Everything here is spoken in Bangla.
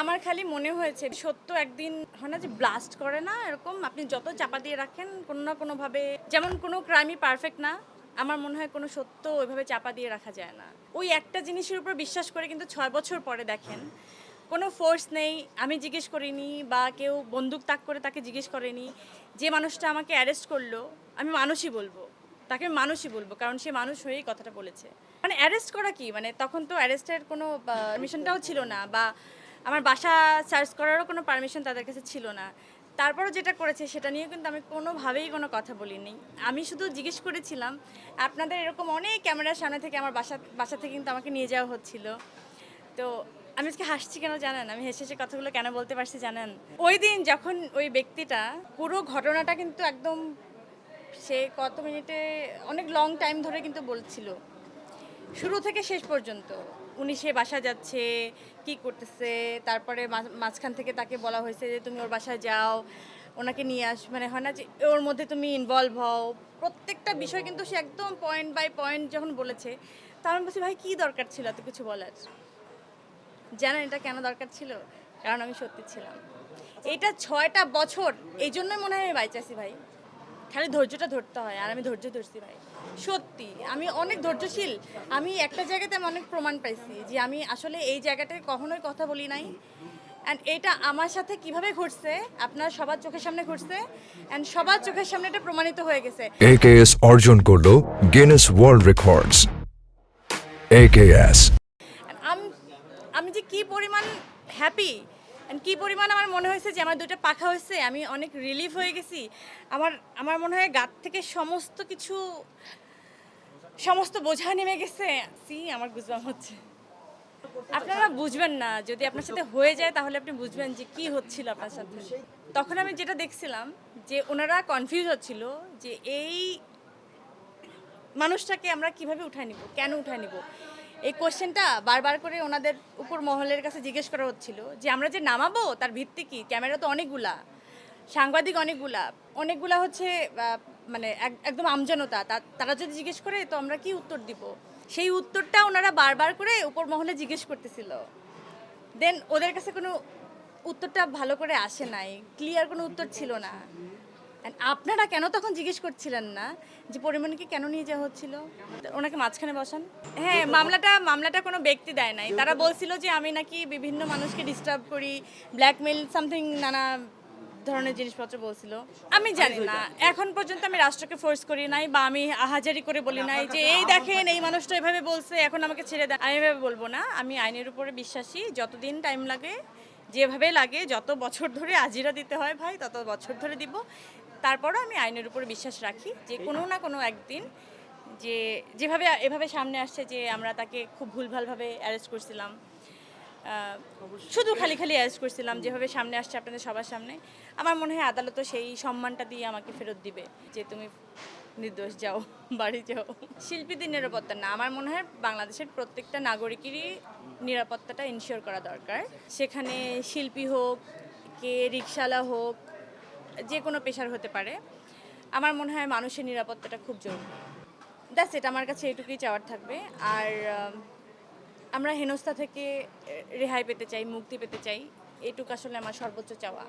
আমার খালি মনে হয়েছে সত্য একদিন হয় না যে ব্লাস্ট করে না, এরকম আপনি যত চাপা দিয়ে রাখেন কোনো না কোনোভাবে, যেমন কোনো ক্রাইমই পারফেক্ট না, আমার মনে হয় কোনো সত্য ওইভাবে চাপা দিয়ে রাখা যায় না। ওই একটা জিনিসের উপর বিশ্বাস করে কিন্তু 6 বছর পরে দেখেন কোনো ফোর্স নেই, আমি জিজ্ঞেস করিনি বা কেউ বন্দুক তাক করে তাকে জিজ্ঞেস করেনি। যে মানুষটা আমাকে অ্যারেস্ট করলো আমি মানুষই বলবো, তাকে মানুষই বলবো, কারণ সে মানুষ হয়েই কথাটা বলেছে। মানে অ্যারেস্ট করা কি, মানে তখন তো অ্যারেস্টের কোনো পারমিশনটাও ছিল না, বা আমার বাসা সার্চ করারও কোনো পারমিশন তাদের কাছে ছিল না। তারপরও যেটা করেছে সেটা নিয়ে কিন্তু আমি কোনোভাবেই কোনো কথা বলিনি। আমি শুধু জিজ্ঞেস করেছিলাম, আপনাদের এরকম অনেক ক্যামেরার সামনে থেকে আমার বাসা থেকে কিন্তু আমাকে নিয়ে যাওয়া হচ্ছিল, তো আমি আজকে হাসছি কেন জানেন, আমি হেসে হেসে কথাগুলো কেন বলতে পারছি জানেন? ওই দিন যখন ওই ব্যক্তিটা পুরো ঘটনাটা কিন্তু একদম, সে কত মিনিটে, অনেক লং টাইম ধরে কিন্তু বলছিল শুরু থেকে শেষ পর্যন্ত। উনি সে বাসা যাচ্ছে, কি করতেছে, তারপরে মাঝখান থেকে তাকে বলা হয়েছে যে তুমি ওর বাসায় যাও, ওনাকে নিয়ে আস, মানে হয় না যে ওর মধ্যে তুমি ইনভলভ হও। প্রত্যেকটা বিষয় কিন্তু সে একদম পয়েন্ট বাই পয়েন্ট যখন বলেছে, তখন আমি বলছি ভাই কী দরকার ছিল এত কিছু বলার। জানেন এটা কেন দরকার ছিল? কারণ আমি সত্যি ছিলাম। এটা 6টা বছর, এই জন্যই মনে হয় আমি বাইচাছি ভাই। খালি ধৈর্যটা ধরতে হয়, আর আমি ধৈর্য ধরছি ভাই। সত্যি আমি অনেক ধৈর্যশীল। আমি একটা জায়গাতে আমি অনেক প্রমাণ পাইছি যে আমি আসলে এই জায়গাটায় কখনোই কথা বলি নাই। অ্যান্ড এটা আমার সাথে কিভাবে ঘটছে, আপনার সবার চোখের সামনে ঘটছে, অ্যান্ড সবার চোখের সামনে এটা প্রমাণিত হয়ে গেছে। AKS অর্জন করলো গিনেস ওয়ার্ল্ড রেকর্ডস। AKS আমি আমি যে কি পরিমাণ হ্যাপি, কি পরিমাণ আমার মনে হয়েছে যে আমার দুটো পাখা হয়েছে, আমি অনেক রিলিফ হয়ে গেছি। আমার আমার মনে হয় গাত থেকে সমস্ত কিছু, সমস্ত বোঝা নেমে গেছে। আমার গুজবাম হচ্ছে। আপনারা বুঝবেন না, যদি আপনার সাথে হয়ে যায় তাহলে আপনি বুঝবেন যে কি হচ্ছিল আপনার সাথে। তখন আমি যেটা দেখছিলাম যে ওনারা কনফিউজ হচ্ছিল যে এই মানুষটাকে আমরা কিভাবে উঠায় নিব, কেন উঠায় নিব। এই কোশ্চেনটা বারবার করে ওনাদের উপর মহলের কাছে জিজ্ঞেস করা হচ্ছিল যে আমরা যে নামাবো তার ভিত্তি কি, ক্যামেরা তো অনেকগুলা, সাংবাদিক অনেকগুলা, অনেকগুলা হচ্ছে মানে একদম আমজনতা, তারা যদি জিজ্ঞেস করে তো আমরা কি উত্তর দিব। সেই উত্তরটা ওনারা বারবার করে উপর মহলে জিজ্ঞেস করতেছিল। দেন ওদের কাছে কোনো উত্তরটা ভালো করে আসে নাই, ক্লিয়ার কোনো উত্তর ছিল না। আপনারা কেন তখন জিজ্ঞেস করছিলেন না যে পরিমণিকে কেন নিয়ে যাওয়া হচ্ছিল? ওনাকে মাঝখানে বসান। হ্যাঁ, মামলাটা কোনো ব্যক্তি দেয় নাই। তারা বলছিল যে আমি নাকি বিভিন্ন মানুষকে ডিস্টার্ব করি, ব্ল্যাকমেইল সামথিং, নানা ধরনের জিনিসপত্র বলছিল। আমি জানি না, এখন পর্যন্ত আমি রাষ্ট্রকে ফোর্স করি নাই, বা আমি আহাজারি করে বলি নাই যে এই দেখেন এই মানুষটা এভাবে বলছে এখন আমাকে ছেড়ে দেন। আমি এভাবে বলবো না। আমি আইনের উপরে বিশ্বাসী, যতদিন টাইম লাগে, যেভাবে লাগে, যত বছর ধরে আজিরা দিতে হয় ভাই তত বছর ধরে দিব। তারপরও আমি আইনের উপরে বিশ্বাস রাখি যে কোনো না কোনো একদিন, যে যেভাবে এভাবে সামনে আসছে যে আমরা তাকে খুব ভুলভালভাবে অ্যারেস্ট করছিলাম, শুধু খালি অ্যারেস্ট করছিলাম, যেভাবে সামনে আসছে আপনাদের সবার সামনে, আমার মনে হয় আদালতও সেই সম্মানটা দিয়ে আমাকে ফেরত দিবে যে তুমি নির্দোষ, যাও বাড়ি যাও। শিল্পীদের নিরাপত্তা না, আমার মনে হয় বাংলাদেশের প্রত্যেকটা নাগরিকেরই নিরাপত্তাটা ইনশিওর করা দরকার। সেখানে শিল্পী হোক, কে রিকশাওয়ালা হোক, যে কোনো পেশার হতে পারে। আমার মনে হয় মানুষের নিরাপত্তাটা খুব জরুরি। দ্যাটস ইট, আমার কাছে এটুকুই চাওয়ার থাকবে। আর আমরা হেনস্থা থেকে রেহাই পেতে চাই, মুক্তি পেতে চাই, এটুকু আসলে আমার সর্বোচ্চ চাওয়া।